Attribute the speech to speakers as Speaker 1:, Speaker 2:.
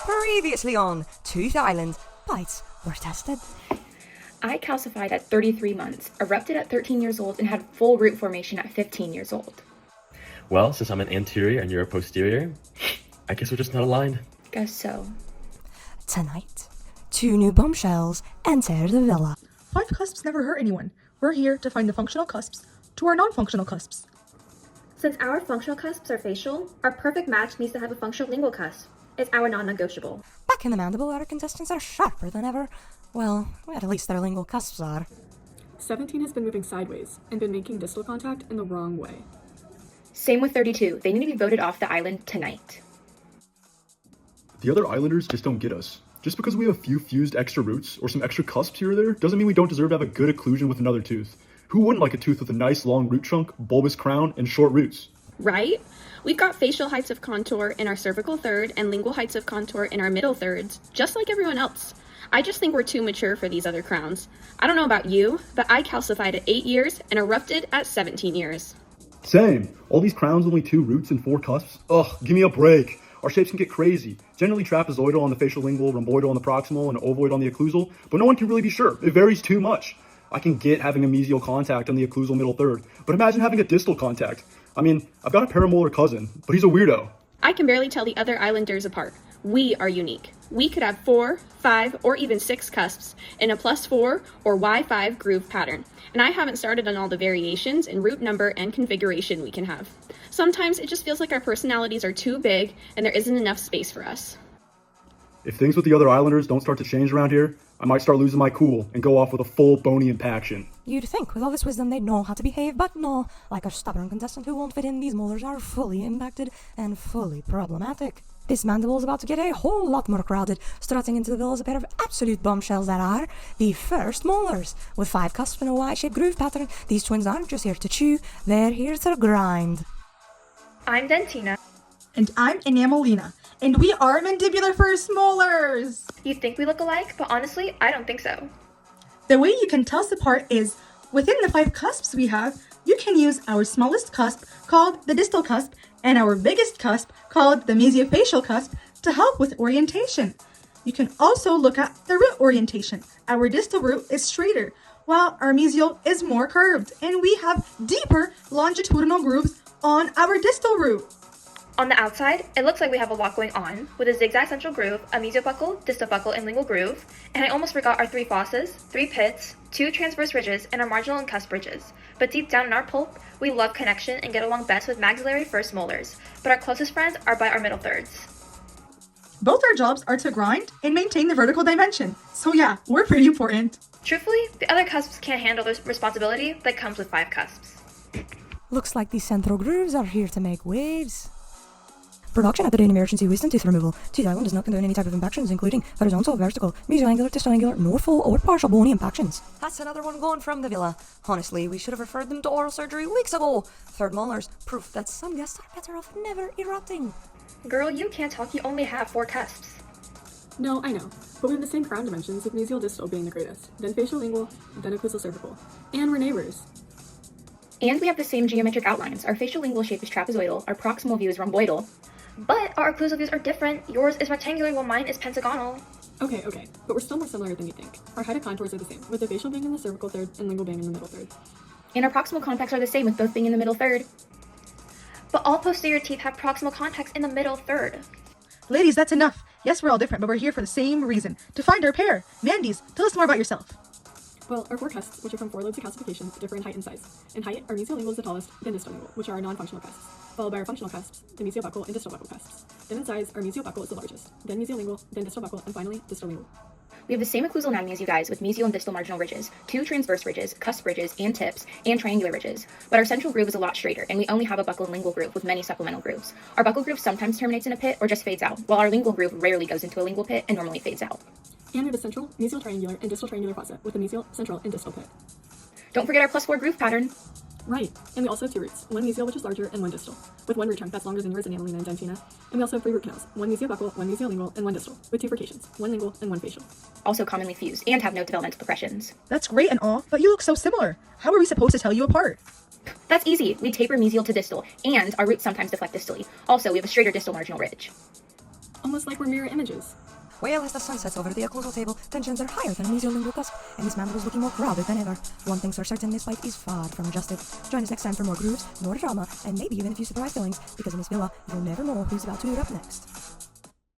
Speaker 1: Previously on Tooth Island, bites were tested.
Speaker 2: I calcified at 33 months, erupted at 13 years old, and had full root formation at 15 years old.
Speaker 3: Well, since I'm an anterior and you're a posterior, I guess we're just not aligned.
Speaker 2: Guess so.
Speaker 1: Tonight, two new bombshells enter the villa.
Speaker 4: 5 cusps never hurt anyone. We're here to find the functional cusps to our non-functional cusps.
Speaker 5: Since our functional cusps are facial, our perfect match needs to have a functional lingual cusp. It's our non-negotiable.
Speaker 1: Back in the Mandibular, our contestants are sharper than ever. Well, at least their lingual cusps are.
Speaker 6: 17 has been moving sideways and been making distal contact in the wrong way.
Speaker 2: Same with 32. They need to be voted off the island tonight.
Speaker 7: The other islanders just don't get us. Just because we have a few fused extra roots or some extra cusps here or there doesn't mean we don't deserve to have a good occlusion with another tooth. Who wouldn't like a tooth with a nice long root trunk, bulbous crown, and short roots?
Speaker 8: Right? We've got facial heights of contour in our cervical third and lingual heights of contour in our middle thirds, just like everyone else. I just think we're too mature for these other crowns. I don't know about you, but I calcified at 8 years and erupted at 17 years.
Speaker 7: Same. All these crowns with only 2 roots and 4 cusps? Ugh, give me a break. Our shapes can get crazy. Generally trapezoidal on the facial lingual, rhomboidal on the proximal, and ovoid on the occlusal, but no one can really be sure. It varies too much. I can get having a mesial contact on the occlusal middle third, but imagine having a distal contact. I mean, I've got a paramolar cousin, but he's a weirdo.
Speaker 8: I can barely tell the other islanders apart. We are unique. We could have 4, 5, or even 6 cusps in a +4 or Y5 groove pattern. And I haven't started on all the variations in root number and configuration we can have. Sometimes it just feels like our personalities are too big and there isn't enough space for us.
Speaker 7: If things with the other islanders don't start to change around here, I might start losing my cool and go off with a full bony impaction.
Speaker 1: You'd think with all this wisdom they'd know how to behave, but no. Like a stubborn contestant who won't fit in, these molars are fully impacted and fully problematic. This mandible is about to get a whole lot more crowded. Strutting into the villa is a pair of absolute bombshells that are the first molars. With 5 cusps and a Y-shaped groove pattern, these twins aren't just here to chew, they're here to grind.
Speaker 5: I'm Dentina.
Speaker 4: And I'm Enamelina. And we are mandibular first molars!
Speaker 5: You think we look alike, but honestly, I don't think so.
Speaker 4: The way you can tell us apart is, within the 5 cusps we have, you can use our smallest cusp, called the distal cusp, and our biggest cusp, called the mesiofacial cusp, to help with orientation. You can also look at the root orientation. Our distal root is straighter, while our mesial is more curved, and we have deeper longitudinal grooves on our distal root.
Speaker 5: On the outside, it looks like we have a lot going on, with a zigzag central groove, a mesiobuccal, distal buccal, and lingual groove, and I almost forgot our 3 fosses, 3 pits, 2 transverse ridges, and our marginal and cusp ridges. But deep down in our pulp, we love connection and get along best with maxillary first molars, but our closest friends are by our middle thirds.
Speaker 4: Both our jobs are to grind and maintain the vertical dimension, so yeah, we're pretty important.
Speaker 5: Truthfully, the other cusps can't handle the responsibility that comes with 5 cusps.
Speaker 1: Looks like these central grooves are here to make waves. Production at the day of emergency wisdom tooth removal. Tooth Island does not condone any type of impactions, including horizontal, vertical, mesioangular, distangular, nor full or partial bony impactions. That's another one going from the villa. Honestly, we should have referred them to oral surgery weeks ago. Third molars, proof that some guests are better off never erupting.
Speaker 5: Girl, you can't talk, you only have 4 cusps.
Speaker 6: No, I know, but we have the same crown dimensions with mesial distal being the greatest, then facial lingual, then occlusal cervical. And we're neighbors.
Speaker 2: And we have the same geometric outlines. Our facial lingual shape is trapezoidal, our proximal view is rhomboidal.
Speaker 5: But our occlusal views are different. Yours is rectangular while mine is pentagonal.
Speaker 6: Okay, but we're still more similar than you think. Our height of contours are the same, with the facial being in the cervical third and lingual being in the middle third.
Speaker 2: And our proximal contacts are the same, with both being in the middle third.
Speaker 5: But all posterior teeth have proximal contacts in the middle third.
Speaker 4: Ladies, that's enough. Yes, we're all different, but we're here for the same reason, to find our pair. Mandy's, tell us more about yourself.
Speaker 6: Well, our 4 cusps, which are from 4 lobes of calcification, differ in height and size. In height, our mesiolingual is the tallest, then distal lingual, which are our non-functional cusps, followed by our functional cusps, the mesiobuccal and distal buccal cusps. Then in size, our mesiobuccal is the largest, then mesiolingual, then distal buccal, and finally, distal lingual.
Speaker 2: We have the same occlusal anatomy as you guys, with mesial and distal marginal ridges, 2 transverse ridges, cusp ridges, and tips, and triangular ridges. But our central groove is a lot straighter, and we only have a buccal and lingual groove with many supplemental grooves. Our buccal groove sometimes terminates in a pit or just fades out, while our lingual groove rarely goes into a lingual pit and normally fades out.
Speaker 6: And we have a central, mesial triangular, and distal triangular fossa, with a mesial, central, and distal pit.
Speaker 2: Don't forget our +4 groove pattern.
Speaker 6: Right, and we also have 2 roots, 1 mesial, which is larger, and 1 distal, with 1 root trunk that's longer than yours and Annalena and Dentina. And we also have 3 root canals, 1 mesiobuccal, 1 mesiolingual, and 1 distal, with 2 furcations, 1 lingual and 1 facial.
Speaker 2: Also commonly fused, and have no developmental depressions.
Speaker 4: That's great and all, but you look so similar. How are we supposed to tell you apart?
Speaker 2: That's easy. We taper mesial to distal, and our roots sometimes deflect distally. Also, we have a straighter distal marginal ridge.
Speaker 6: almost like we're mirror images.
Speaker 1: Well, as the sun sets over the occlusal table, tensions are higher than a mesiolingual cusp, and this mandible is looking more crowded than ever. One thing's for certain, this fight is far from adjusted. Join us next time for more grooves, more drama, and maybe even a few surprise fillings, because in this villa, you'll never know who's about to do it up next.